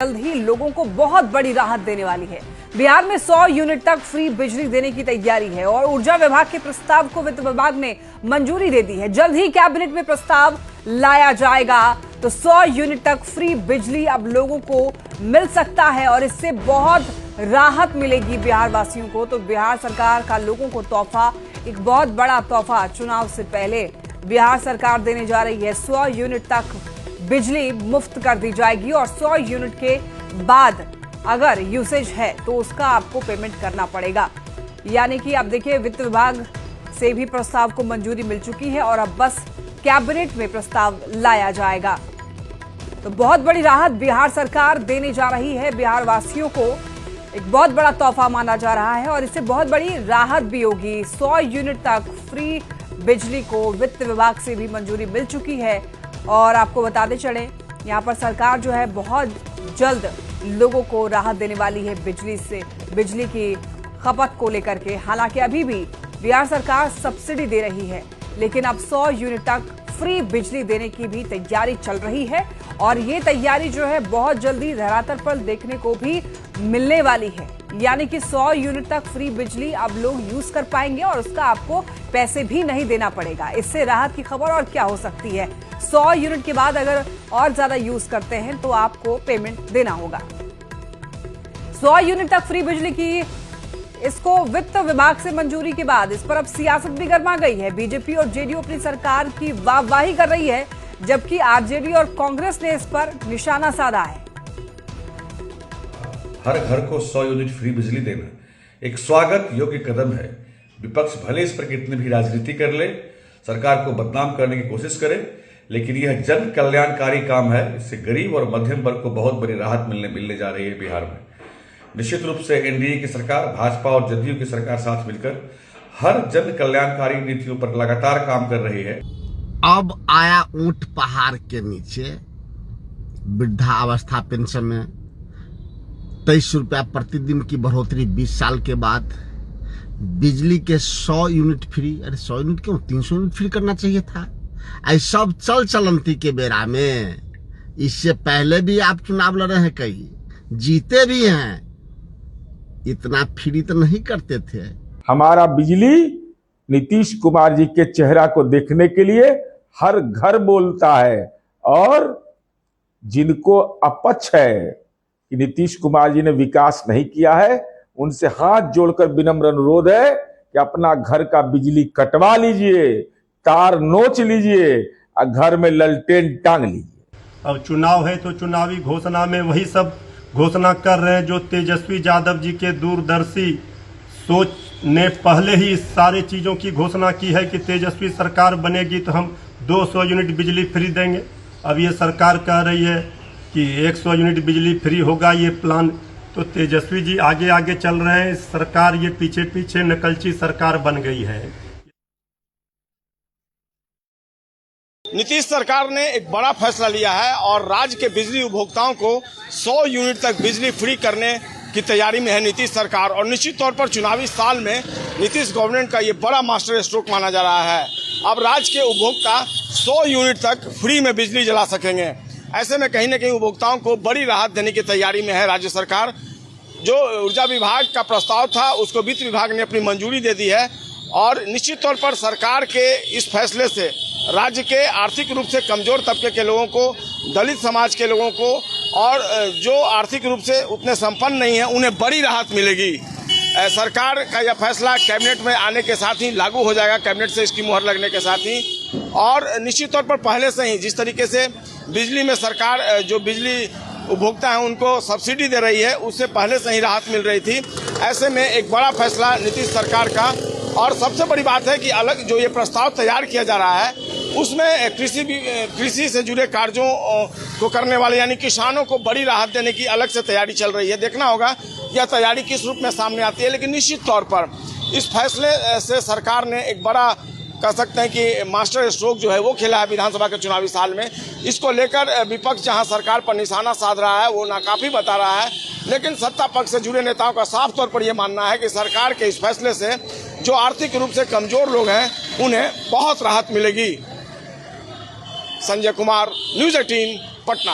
जल्द ही लोगों को बहुत बड़ी राहत देने वाली है। बिहार में 100 यूनिट तक फ्री बिजली देने की तैयारी है और ऊर्जा विभाग के प्रस्ताव को वित्त विभाग ने मंजूरी दे दी है। जल्द ही कैबिनेट में प्रस्ताव लाया जाएगा तो 100 यूनिट तक फ्री बिजली अब लोगों को मिल सकता है और इससे बहुत राहत मिलेगी बिहार वासियों को। तो बिहार सरकार का लोगों को तोहफा, एक बहुत बड़ा तोहफा चुनाव से पहले बिहार सरकार देने जा रही है। 100 यूनिट तक बिजली मुफ्त कर दी जाएगी और 100 यूनिट के बाद अगर यूसेज है तो उसका आपको पेमेंट करना पड़ेगा। यानी कि अब देखिए, वित्त विभाग से भी प्रस्ताव को मंजूरी मिल चुकी है और अब बस कैबिनेट में प्रस्ताव लाया जाएगा। तो बहुत बड़ी राहत बिहार सरकार देने जा रही है बिहार वासियों को। एक बहुत बड़ा तोहफा माना जा रहा है और इससे बहुत बड़ी राहत भी होगी। 100 यूनिट तक फ्री बिजली को वित्त विभाग से भी मंजूरी मिल चुकी है। और आपको बताते चलें, यहाँ पर सरकार जो है बहुत जल्द लोगों को राहत देने वाली है बिजली की खपत को लेकर के। हालांकि अभी भी बिहार सरकार सब्सिडी दे रही है, लेकिन अब 100 यूनिट तक फ्री बिजली देने की भी तैयारी चल रही है और ये तैयारी जो है बहुत जल्दी धरातल पर देखने को भी मिलने वाली है। यानी कि 100 यूनिट तक फ्री बिजली अब लोग यूज कर पाएंगे और उसका आपको पैसे भी नहीं देना पड़ेगा। इससे राहत की खबर और क्या हो सकती है। 100 यूनिट के बाद अगर और ज्यादा यूज करते हैं तो आपको पेमेंट देना होगा। 100 यूनिट तक फ्री बिजली की इसको वित्त विभाग से मंजूरी के बाद इस पर अब सियासत भी गर्मा गई है। बीजेपी और जेडीयू अपनी सरकार की वाहवाही कर रही है, जबकि आरजेडी और कांग्रेस ने इस पर निशाना साधा है। हर घर को 100 यूनिट फ्री बिजली देना एक स्वागत योग्य कदम है। विपक्ष भले इस पर कितनी भी राजनीति कर ले, सरकार को बदनाम करने की कोशिश करे, लेकिन यह जन कल्याणकारी काम है। इससे गरीब और मध्यम वर्ग को बहुत बड़ी राहत मिलने जा रही है बिहार में। निश्चित रूप से एनडीए की सरकार, भाजपा और जदयू की सरकार साथ मिलकर हर जन कल्याणकारी नीतियों पर लगातार काम कर रही है। अब आया ऊंट पहाड़ के नीचे। वृद्धावस्था पेंशन में 23 रुपया प्रतिदिन की बढ़ोतरी 20 साल के बाद। बिजली के 100 यूनिट फ्री। अरे 100 यूनिट क्यों, 300 यूनिट फ्री करना चाहिए था। ऐसा सब चल चलंती के बेरा में। इससे पहले भी आप चुनाव लड़े हैं, कई जीते भी हैं, इतना फ्री तो नहीं करते थे। हमारा बिजली नीतीश कुमार जी के चेहरा को देखने के लिए हर घर बोलता है और जिनको अपच है कि नीतीश कुमार जी ने विकास नहीं किया है, उनसे हाथ जोड़कर विनम्र अनुरोध है कि अपना घर का बिजली कटवा लीजिए, तार नोच लीजिए और घर में ललटेन टांग लीजिए। अब चुनाव है तो चुनावी घोषणा में वही सब घोषणा कर रहे हैं जो तेजस्वी यादव जी के दूरदर्शी सोच ने पहले ही इस सारे चीजों की घोषणा की है कि तेजस्वी सरकार बनेगी तो हम 200 यूनिट बिजली फ्री देंगे। अब ये सरकार कह रही है कि 100 यूनिट बिजली फ्री होगा। ये प्लान तो तेजस्वी जी आगे आगे चल रहे हैं, सरकार ये पीछे पीछे नकलची सरकार बन गई है। नीतीश सरकार ने एक बड़ा फैसला लिया है और राज्य के बिजली उपभोक्ताओं को 100 यूनिट तक बिजली फ्री करने की तैयारी में है नीतीश सरकार। और निश्चित तौर पर चुनावी साल में नीतीश गवर्नमेंट का ये बड़ा मास्टर स्ट्रोक माना जा रहा है। अब राज्य के उपभोक्ता 100 यूनिट तक फ्री में बिजली जला सकेंगे। ऐसे में कहीं न कहीं उपभोक्ताओं को बड़ी राहत देने की तैयारी में है राज्य सरकार। जो ऊर्जा विभाग का प्रस्ताव था उसको वित्त विभाग ने अपनी मंजूरी दे दी है और निश्चित तौर पर सरकार के इस फैसले से राज्य के आर्थिक रूप से कमजोर तबके के लोगों को, दलित समाज के लोगों को और जो आर्थिक रूप से उतने संपन्न नहीं है, उन्हें बड़ी राहत मिलेगी। सरकार का यह फैसला कैबिनेट में आने के साथ ही लागू हो जाएगा, कैबिनेट से इसकी मुहर लगने के साथ ही। और निश्चित तौर पर पहले से ही जिस तरीके से बिजली में सरकार जो बिजली उपभोक्ता है उनको सब्सिडी दे रही है, उससे पहले से ही राहत मिल रही थी। ऐसे में एक बड़ा फैसला नीतीश सरकार का। और सबसे बड़ी बात है कि अलग जो ये प्रस्ताव तैयार किया जा रहा है उसमें कृषि से जुड़े कार्यों को करने वाले यानी किसानों को बड़ी राहत देने की अलग से तैयारी चल रही है। देखना होगा यह तैयारी किस रूप में सामने आती है, लेकिन निश्चित तौर पर इस फैसले से सरकार ने एक बड़ा, कह सकते हैं कि मास्टर स्ट्रोक जो है वो खेला है विधानसभा के चुनावी साल में। इसको लेकर विपक्ष जहां सरकार पर निशाना साध रहा है वो नाकाफी बता रहा है, लेकिन सत्ता पक्ष से जुड़े नेताओं का साफ तौर पर यह मानना है कि सरकार के इस फैसले से जो आर्थिक रूप से कमजोर लोग हैं उन्हें बहुत राहत मिलेगी। संजय कुमार, न्यूज़ 18, पटना।